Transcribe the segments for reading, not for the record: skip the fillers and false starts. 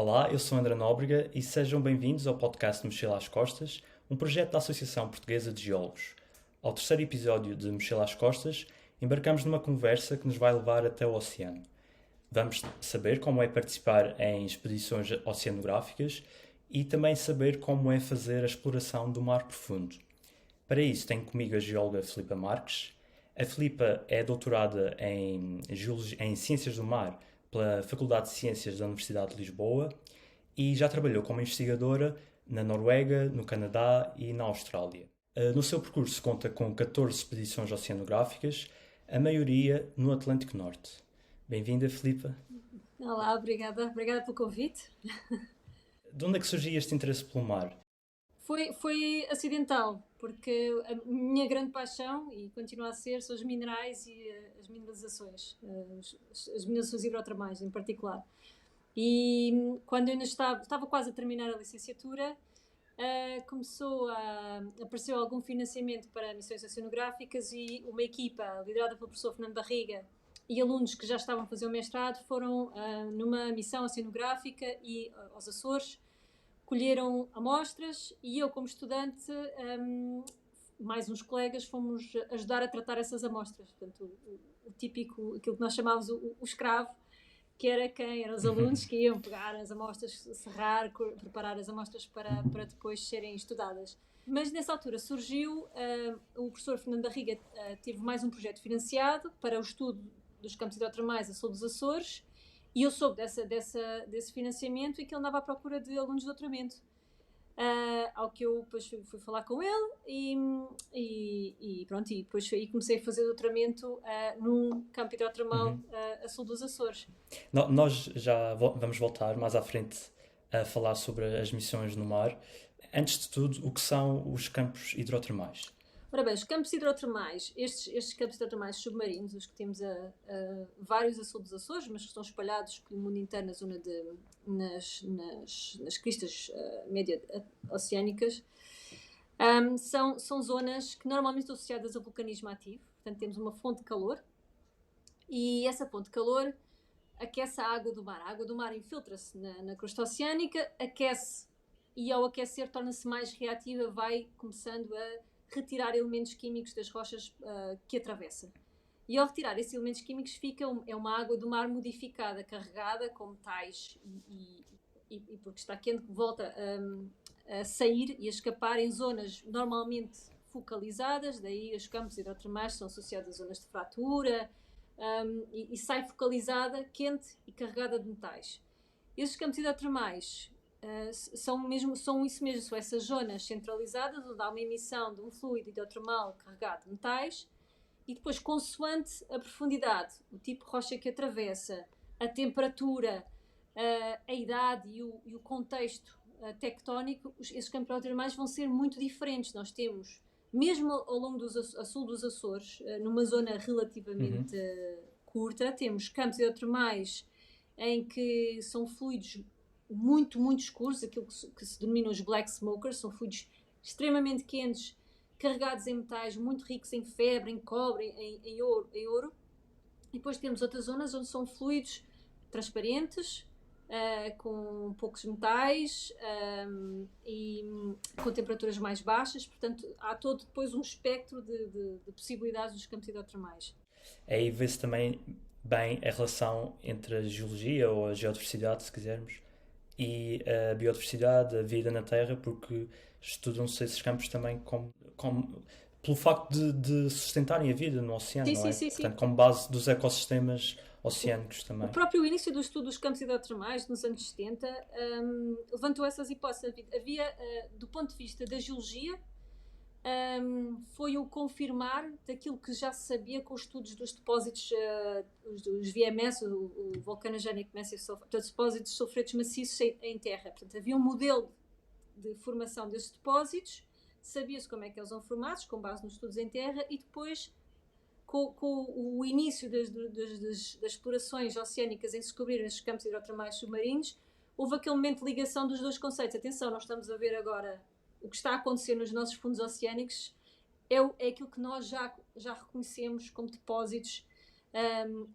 Olá, eu sou André Nóbrega e sejam bem-vindos ao podcast Mochila às Costas, um projeto da Associação Portuguesa de Geólogos. Ao terceiro episódio de Mochila às Costas, embarcamos numa conversa que nos vai levar até o oceano. Vamos saber como é participar em expedições oceanográficas e também saber como é fazer a exploração do mar profundo. Para isso, tenho comigo a geóloga Filipa Marques. A Filipa é doutorada em Ciências do Mar pela Faculdade de Ciências da Universidade de Lisboa e já trabalhou como investigadora na Noruega, no Canadá e na Austrália. No seu percurso conta com 14 expedições oceanográficas, a maioria no Atlântico Norte. Bem-vinda, Filipa. Olá, obrigada pelo convite. De onde é que surgiu este interesse pelo mar? Foi acidental, porque a minha grande paixão, e continua a ser, são os minerais e as mineralizações, as mineralizações hidrotermais em particular. E quando eu ainda estava quase a terminar a licenciatura, apareceu algum financiamento para missões oceanográficas e uma equipa liderada pelo professor Fernando Barriga e alunos que já estavam a fazer o mestrado foram numa missão oceanográfica aos Açores, colheram amostras e eu, como estudante, mais uns colegas, fomos ajudar a tratar essas amostras. Portanto, o típico, aquilo que nós chamávamos o escravo, que era quem eram os alunos que iam pegar as amostras, serrar, preparar as amostras para depois serem estudadas. Mas nessa altura surgiu, o professor Fernando Barriga teve mais um projeto financiado para o estudo dos campos hidrotermais a sul dos Açores, e eu soube desse financiamento e que ele andava à procura de alunos de doutoramento. Ao que eu depois fui falar com ele e pronto, e depois aí comecei a fazer doutoramento num campo hidrotermal a sul dos Açores. Nós já vamos voltar mais à frente a falar sobre as missões no mar. Antes de tudo, o que são os campos hidrotermais? Ora bem, os campos hidrotermais, estes campos hidrotermais submarinos, os que temos vários a sul dos Açores, mas que estão espalhados pelo mundo inteiro na zona nas cristas médio-oceânicas, são zonas que normalmente estão associadas a vulcanismo ativo. Portanto, temos uma fonte de calor e essa fonte de calor aquece a água do mar. A água do mar infiltra-se na crosta oceânica, aquece e ao aquecer torna-se mais reativa, vai começando a retirar elementos químicos das rochas que atravessa. E ao retirar esses elementos químicos é uma água do mar modificada, carregada com metais e porque está quente, volta a sair e a escapar em zonas normalmente focalizadas, daí os campos hidrotermais são associados a zonas de fratura e sai focalizada, quente e carregada de metais. Esses campos hidrotermais são isso mesmo, são essas zonas centralizadas onde há uma emissão de um fluido hidrotermal carregado de metais e depois, consoante a profundidade, o tipo de rocha que atravessa, a temperatura, a idade e o contexto tectónico, esses campos hidrotermais vão ser muito diferentes. Nós temos, mesmo ao longo a sul dos Açores, numa zona relativamente curta, temos campos hidrotermais em que são fluidos muito, muito escuros, aquilo que se denomina os black smokers, são fluidos extremamente quentes, carregados em metais muito ricos em febre, em cobre, em ouro. E depois temos outras zonas onde são fluidos transparentes, com poucos metais e com temperaturas mais baixas. Portanto, há todo depois um espectro de possibilidades dos campos hidrotermais. Aí vê-se também bem a relação entre a geologia ou a geodiversidade, se quisermos, e a biodiversidade, a vida na Terra, porque estudam-se esses campos também pelo facto de sustentarem a vida no oceano, sim, não é? Sim. Portanto, como base dos ecossistemas oceânicos também. O próprio início do estudo dos campos hidrotermais, nos anos 70, levantou essas hipóteses. Havia, do ponto de vista da geologia, foi o confirmar daquilo que já se sabia com os estudos dos depósitos, os VMS, o Volcanogenic Massive Sulfate, depósitos de sulfuretos maciços em terra. Portanto, havia um modelo de formação desses depósitos, sabia-se como é que eles são formados, com base nos estudos em terra, e depois, com o início das explorações oceânicas em descobrir estes campos hidrotermais submarinos, houve aquele momento de ligação dos dois conceitos. Atenção, nós estamos a ver agora o que está a acontecer nos nossos fundos oceânicos é aquilo que nós já reconhecemos como depósitos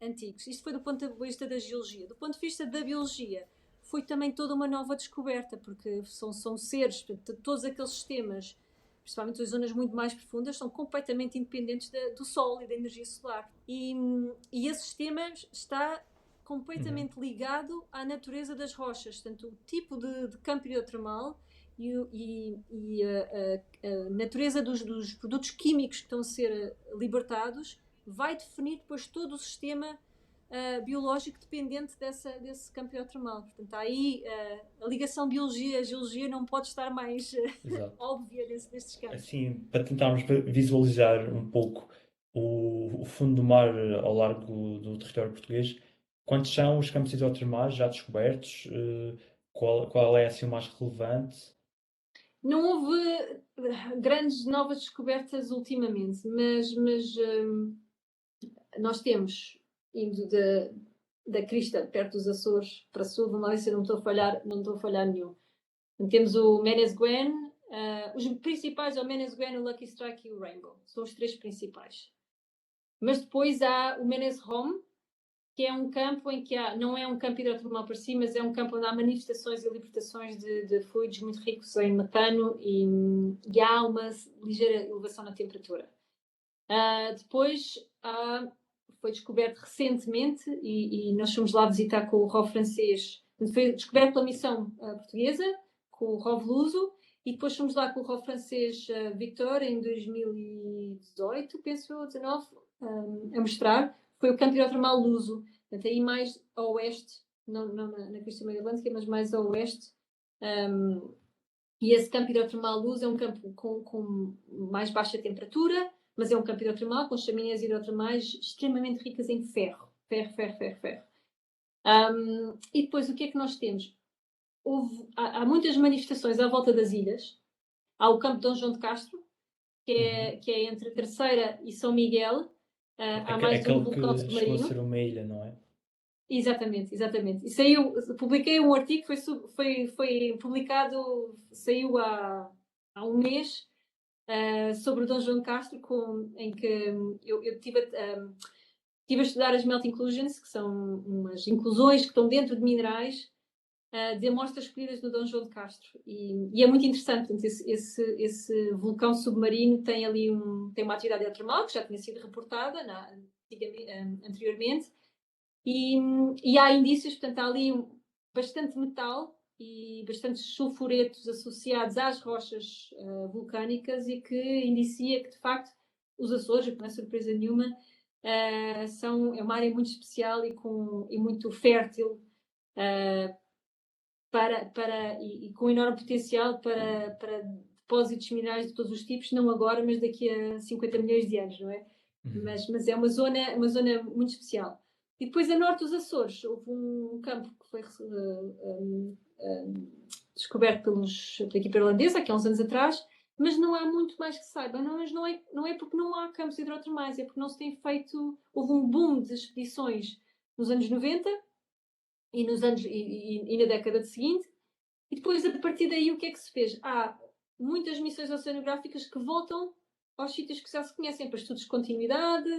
antigos. Isto foi do ponto de vista da geologia. Do ponto de vista da biologia, foi também toda uma nova descoberta, porque são seres, portanto, todos aqueles sistemas, principalmente as zonas muito mais profundas, são completamente independentes do Sol e da energia solar. E esse sistema está completamente ligado à natureza das rochas, portanto, o tipo de campo hidrotermal e a natureza dos produtos químicos que estão a ser libertados vai definir depois todo o sistema biológico dependente desse campo hidrotermal. Portanto, aí a ligação biologia-geologia não pode estar mais óbvia nestes casos. Assim, para tentarmos visualizar um pouco o fundo do mar ao largo do território português, quantos são os campos hidrotermais já descobertos? Qual é assim o mais relevante? Não houve grandes novas descobertas ultimamente, mas nós temos, indo da crista, perto dos Açores, para sul, vamos lá ver se eu não estou a falhar nenhum. Temos o Menes Gwen, os principais é o Menes Gwen, o Lucky Strike e o Rainbow. São os três principais. Mas depois há o Menes Home, que é um campo em que não é um campo hidrotermal por si, mas é um campo onde há manifestações e libertações de fluidos muito ricos em metano e há uma ligeira elevação na temperatura. Depois foi descoberto recentemente e nós fomos lá visitar com o ROV francês. Foi descoberto pela missão portuguesa, com o ROV luso, e depois fomos lá com o ROV francês Victor em 2018, penso eu, 19, a mostrar. Foi o campo hidrotermal luso, portanto, aí mais a oeste, não na costa meio atlântica, mas mais a oeste. E esse campo hidrotermal luso é um campo com mais baixa temperatura, mas é um campo hidrotermal com chaminés hidrotermais extremamente ricas em ferro. Ferro. E depois, o que é que nós temos? Há muitas manifestações à volta das ilhas. Há o campo de Dom João de Castro, que é entre Terceira e São Miguel. Há mais de um vulcão Aquele que chegou a submarino. ser uma ilha, não é? Exatamente. E publiquei um artigo, foi publicado, saiu há um mês, sobre o Dom João de Castro, em que eu estive a estudar as melt inclusions, que são umas inclusões que estão dentro de minerais, de amostras escolhidas no Dom João de Castro. E é muito interessante. Portanto, esse vulcão submarino tem ali tem uma atividade hidrotermal que já tinha sido reportada anteriormente. E há indícios, portanto, há ali bastante metal e bastantes sulfuretos associados às rochas vulcânicas e que indicia que, de facto, os Açores, não é surpresa nenhuma, é uma área muito especial e muito fértil e com enorme potencial para depósitos minerais de todos os tipos, não agora, mas daqui a 50 milhões de anos, não é? Mas é uma zona muito especial. E depois, a norte dos Açores, houve um campo que foi descoberto pela equipa irlandesa, aqui há uns anos atrás, mas não há muito mais que se saiba. Mas não é porque não há campos hidrotermais, é porque não se tem feito. Houve um boom de expedições nos anos 90 e na década seguinte, e depois, a partir daí, o que é que se fez? Há muitas missões oceanográficas que voltam aos sítios que já se conhecem, para estudos de continuidade.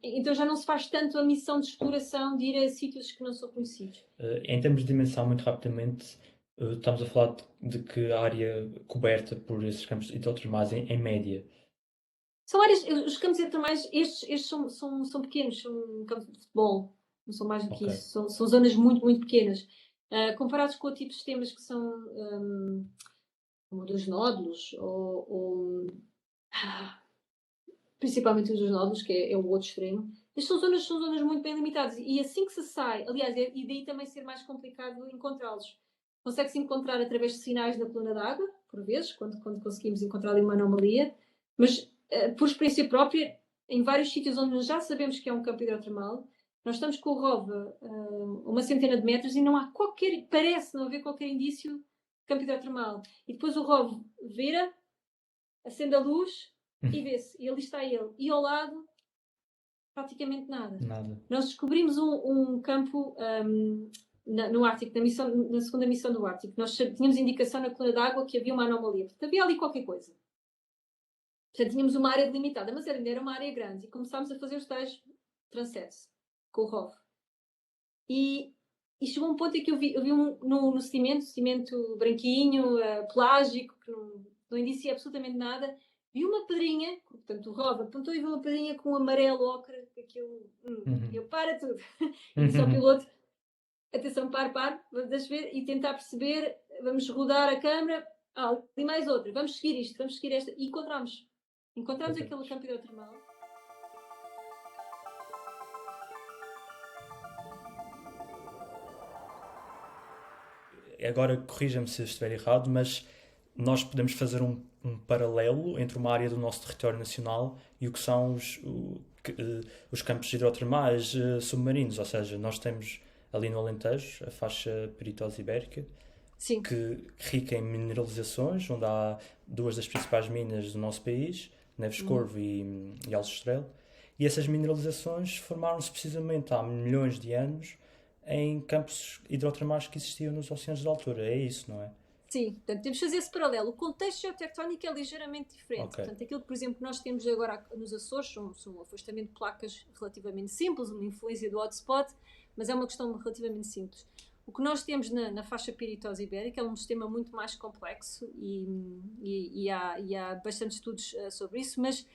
Então já não se faz tanto a missão de exploração de ir a sítios que não são conhecidos. Em termos de dimensão, muito rapidamente, estamos a falar de que área coberta por esses campos hidrotermais em média? São áreas, os campos hidrotermais, estes são pequenos, são campos de futebol, não são mais do que isso, são zonas muito, muito pequenas. Comparados com o tipo de sistemas que são como dos nódulos, principalmente os dos nódulos, que é o outro extremo. Estas são zonas muito bem limitadas. E assim que se sai, aliás, e daí também ser mais complicado encontrá-los. Consegue-se encontrar através de sinais na coluna d'água, por vezes, quando conseguimos encontrar ali uma anomalia, mas por experiência própria, em vários sítios onde nós já sabemos que é um campo hidrotermal, nós estamos com o ROV a uma centena de metros e parece não haver qualquer indício de campo hidrotermal. E depois o ROV vira, acende a luz e vê-se. E ali está ele. E ao lado, praticamente nada. Nós descobrimos um campo no Ártico, na segunda missão do Ártico. Nós tínhamos indicação na coluna d'água que havia uma anomalia. Portanto, havia ali qualquer coisa. Portanto, tínhamos uma área delimitada, mas ainda era uma área grande. E começámos a fazer os tais transets com o ROV. E E chegou um ponto em que eu vi no cimento branquinho, pelágico, que não indicia absolutamente nada, vi uma pedrinha, portanto o Rob apontou e viu uma pedrinha com um amarelo ocre, aquilo, Uhum. eu para tudo. E disse ao Uhum. piloto, atenção, deixa ver, e tentar perceber, vamos rodar a câmara, e mais outra, vamos seguir isto, vamos seguir esta, e encontramos aquele campo hidrotermal. Agora corrija-me se eu estiver errado, mas nós podemos fazer um paralelo entre uma área do nosso território nacional e o que são os campos hidrotermais submarinos. Ou seja, nós temos ali no Alentejo a faixa peritosa ibérica, Sim. que rica em mineralizações, onde há duas das principais minas do nosso país, Neves Corvo e Aljustrel. E essas mineralizações formaram-se precisamente há milhões de anos em campos hidrotermais que existiam nos oceanos de altura. É isso, não é? Sim, portanto, temos de fazer esse paralelo. O contexto geotectónico é ligeiramente diferente. Ok. Portanto, aquilo que, por exemplo, nós temos agora nos Açores são um afastamento de placas relativamente simples, uma influência do hotspot, mas é uma questão relativamente simples. O que nós temos na faixa peritosa ibérica é um sistema muito mais complexo e há bastante estudos sobre isso, mas,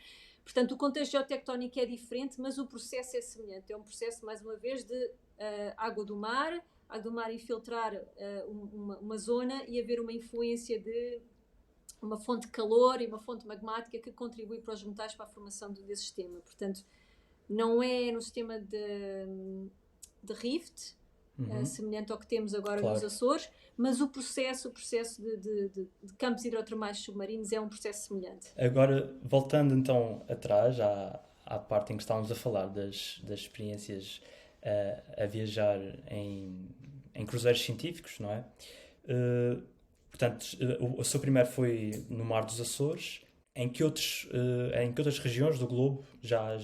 portanto, o contexto geotectónico é diferente, mas o processo é semelhante. É um processo, mais uma vez, de água do mar infiltrar uma zona e haver uma influência de uma fonte de calor e uma fonte magmática que contribui para os metais para a formação desse sistema. Portanto, não é no sistema de rift, semelhante ao que temos agora nos Açores, mas o processo de campos hidrotermais submarinos é um processo semelhante. Agora, voltando então atrás, à parte em que estávamos a falar das experiências a viajar em cruzeiros científicos, não é? Portanto, o seu primeiro foi no Mar dos Açores. Em que outras regiões do globo já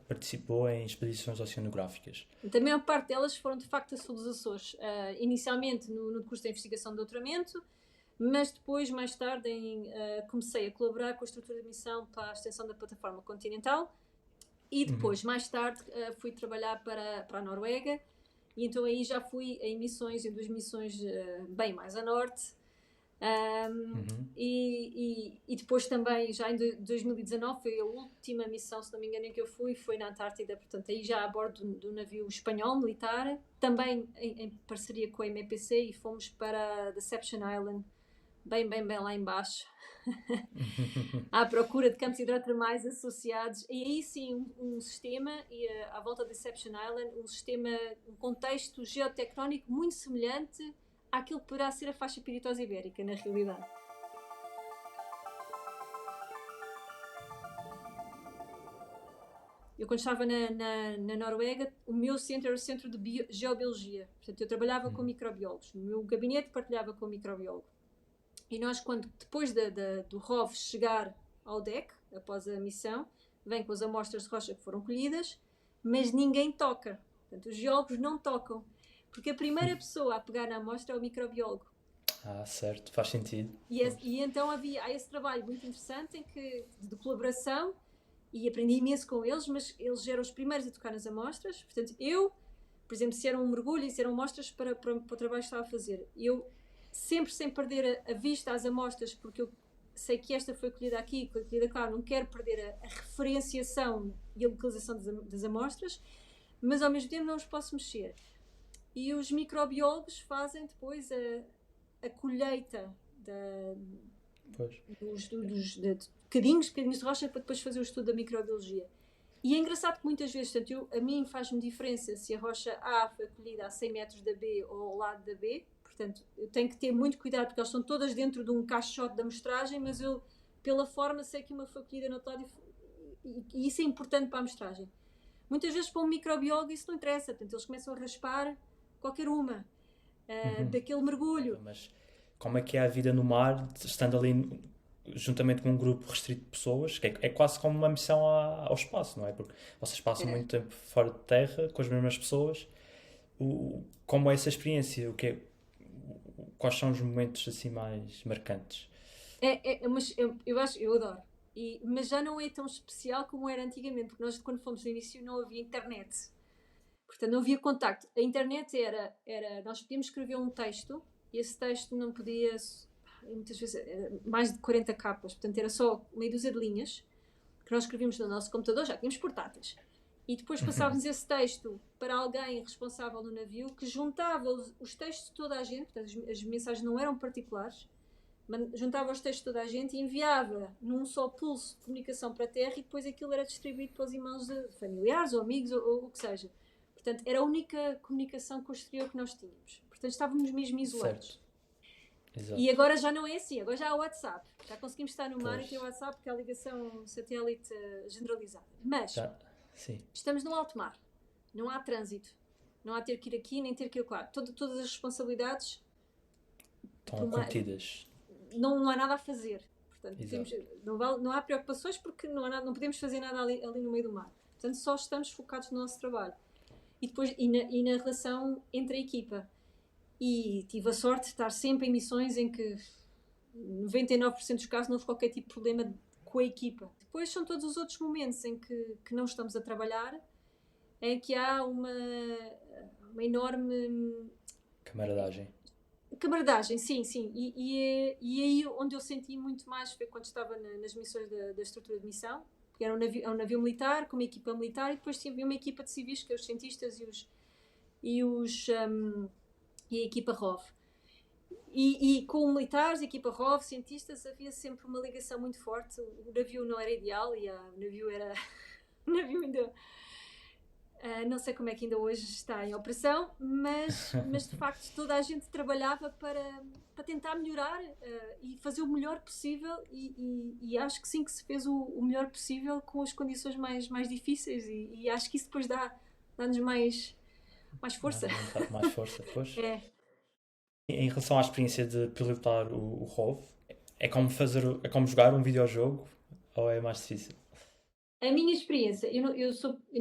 participou em expedições oceanográficas? A maior parte delas foram de facto a sul dos Açores. Inicialmente no curso de investigação de doutoramento, mas depois, mais tarde, comecei a colaborar com a estrutura de missão para a extensão da plataforma continental e depois, mais tarde, fui trabalhar para a Noruega e então aí já fui em duas missões bem mais a norte. E depois também, já em 2019, foi a última missão, se não me engano, em que eu foi na Antártida, portanto aí já a bordo do navio espanhol militar, também em parceria com a MEPC, e fomos para Deception Island, bem lá embaixo, à procura de campos hidrotermais associados, e aí sim um sistema, e à volta de Deception Island, um contexto geotectónico muito semelhante àquilo que poderá ser a faixa peritosa ibérica, na realidade. Eu, quando estava na Noruega, o meu centro era o centro de geobiologia. Portanto, eu trabalhava com microbiólogos. No meu gabinete partilhava com o microbiólogo. E nós, depois do ROV chegar ao deck, após a missão, vem com as amostras de rocha que foram colhidas, mas ninguém toca. Portanto, os geólogos não tocam. Porque a primeira pessoa a pegar na amostra é o microbiólogo. Certo, faz sentido. E então há esse trabalho muito interessante de colaboração, e aprendi imenso com eles, mas eles eram os primeiros a tocar nas amostras. Portanto, eu, por exemplo, se era um mergulho e se eram amostras para o trabalho que estava a fazer, eu sempre sem perder a vista às amostras, porque eu sei que esta foi colhida aqui, foi colhida cá, não quero perder a referenciação e a localização das amostras, mas ao mesmo tempo não os posso mexer. E os microbiólogos fazem depois a colheita dos bocadinhos de rocha para depois fazer o estudo da microbiologia. E é engraçado que muitas vezes, portanto, a mim faz-me diferença se a rocha A foi colhida a 100 metros da B ou ao lado da B. Portanto, eu tenho que ter muito cuidado porque elas estão todas dentro de um caixote da amostragem, mas eu, pela forma, sei que uma foi colhida no outro lado e isso é importante para a amostragem. Muitas vezes para um microbiólogo isso não interessa, portanto, eles começam a raspar qualquer uma daquele mergulho. Mas como é que é a vida no mar, estando ali juntamente com um grupo restrito de pessoas, que é quase como uma missão ao espaço, não é? Porque vocês passam muito tempo fora de terra com as mesmas pessoas. Como é essa experiência? Quais são os momentos assim mais marcantes? Mas eu adoro. Mas já não é tão especial como era antigamente, porque nós, quando fomos no início, não havia internet. Portanto, não havia contacto. A internet nós podíamos escrever um texto e esse texto não podia, muitas vezes, era mais de 40 capas, portanto era só meia dúzia de linhas que nós escrevíamos no nosso computador, já tínhamos portáteis. E depois passávamos esse texto para alguém responsável no navio que juntava os textos de toda a gente, portanto as mensagens não eram particulares, juntava os textos de toda a gente e enviava num só pulso de comunicação para a Terra e depois aquilo era distribuído para os irmãos de familiares ou amigos ou o que seja. Portanto, era a única comunicação com o exterior que nós tínhamos. Portanto, estávamos mesmo isolados. Certo. Exato. E agora já não é assim, agora já há o WhatsApp. Já conseguimos estar no mar Pois. e ter o WhatsApp, que é a ligação satélite generalizada. Mas Sim. estamos no alto mar, não há trânsito, não há ter que ir aqui nem ter que ir lá. Todas as responsabilidades Estão contidas. Não há nada a fazer. Portanto, Exato. não há preocupações porque não podemos fazer nada ali no meio do mar. Portanto, só estamos focados no nosso trabalho. E depois, na relação entre a equipa. E tive a sorte de estar sempre em missões em que 99% dos casos não houve qualquer tipo de problema com a equipa. Depois são todos os outros momentos em que não estamos a trabalhar, em que há uma enorme camaradagem, sim. E aí onde eu senti muito mais foi quando estava nas missões da estrutura de missão, porque era um navio militar, com uma equipa militar, e depois havia uma equipa de civis, que é os cientistas e a equipa ROV. E com militares, equipa ROV, cientistas, havia sempre uma ligação muito forte. O navio não era ideal e o navio era... o navio ainda... não sei como é que ainda hoje está em operação, mas de facto toda a gente trabalhava para tentar melhorar e fazer o melhor possível e acho que sim, que se fez o melhor possível com as condições mais difíceis e acho que isso depois dá-nos mais força. Mais força, pois. É. Em relação à experiência de pilotar o ROV, é como jogar um videojogo ou é mais difícil? A minha experiência, eu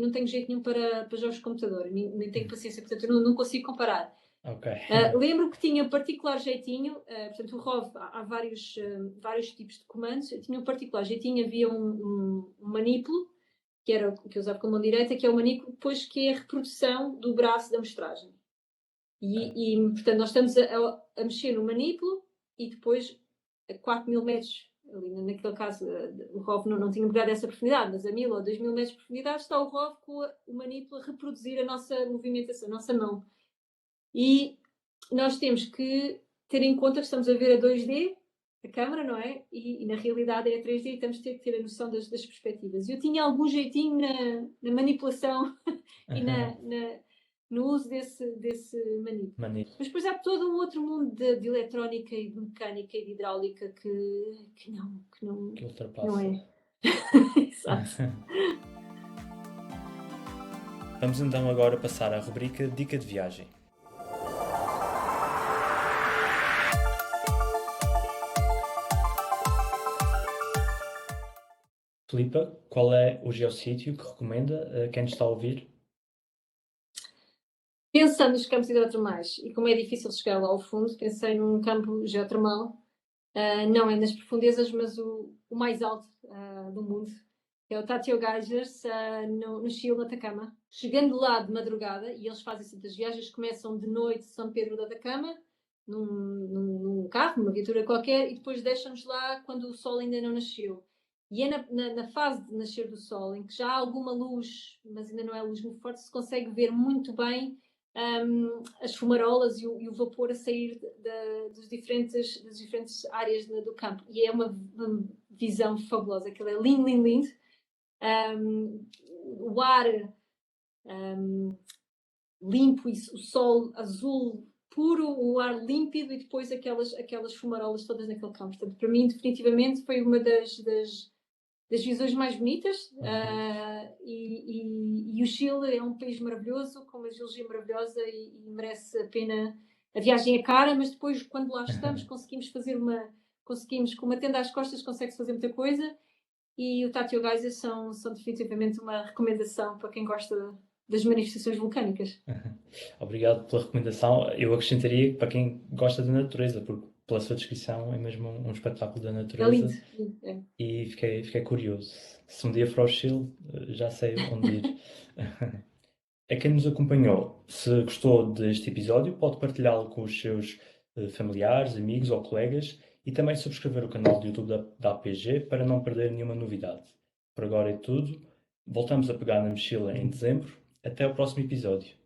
não tenho jeito nenhum para jogos de computador, nem tenho paciência, portanto eu não consigo comparar. Ok. Lembro que tinha particular jeitinho, portanto o ROV há vários tipos de comandos, tinha um particular jeitinho, havia um manípulo, que era o que eu usava com a mão direita, que é o manípulo depois que é a reprodução do braço da amostragem. E portanto nós estamos a mexer no manípulo e depois a 4.000 metros, ali naquele caso o ROV não tinha mergulhado essa profundidade, mas a 1.000 ou 2.000 metros de profundidade está o ROV com o manípulo a reproduzir a nossa movimentação, a nossa mão. E nós temos que ter em conta que estamos a ver a 2D, a câmara, não é? E na realidade é a 3D e temos que ter a noção das perspectivas. Eu tinha algum jeitinho na manipulação e no uso desse manípulo. Mas depois há todo um outro mundo de eletrónica e de mecânica e de hidráulica que não é. Exato. Vamos então agora passar à rubrica Dica de Viagem. Filipa, qual é o geossítio que recomenda a quem nos está a ouvir? Pensando nos campos hidrotermais e como é difícil chegar lá ao fundo, pensei num campo geotermal, não é nas profundezas, mas o mais alto do mundo, que é o Tatio Geysers, no Chile, no Atacama. Chegando lá de madrugada, e eles fazem sempre as viagens, começam de noite São Pedro do Atacama, num carro, numa viatura qualquer, e depois deixam-nos lá quando o sol ainda não nasceu. E é na fase de nascer do sol, em que já há alguma luz, mas ainda não é luz muito forte, se consegue ver muito bem as fumarolas e o vapor a sair das diferentes áreas do campo. E é uma visão fabulosa. Aquilo é lindo, lindo, lindo. O ar limpo, e o sol azul puro, o ar límpido e depois aquelas fumarolas todas naquele campo. Portanto, para mim, definitivamente, foi uma das visões mais bonitas. E o Chile é um país maravilhoso, com uma geologia maravilhosa e merece a pena. A viagem é cara, mas depois, quando lá estamos, conseguimos com uma tenda às costas, consegue-se fazer muita coisa. E o Tatio Geysers são definitivamente uma recomendação para quem gosta das manifestações vulcânicas. Obrigado pela recomendação. Eu acrescentaria que para quem gosta da natureza, porque pela sua descrição é mesmo um espetáculo da natureza. É lindo. É. E fiquei curioso. Se um dia for ao Chile, já sei onde ir. A quem nos acompanhou, se gostou deste episódio, pode partilhá-lo com os seus familiares, amigos ou colegas e também subscrever o canal do YouTube da APG para não perder nenhuma novidade. Por agora é tudo. Voltamos a pegar na mochila em dezembro. Até o próximo episódio.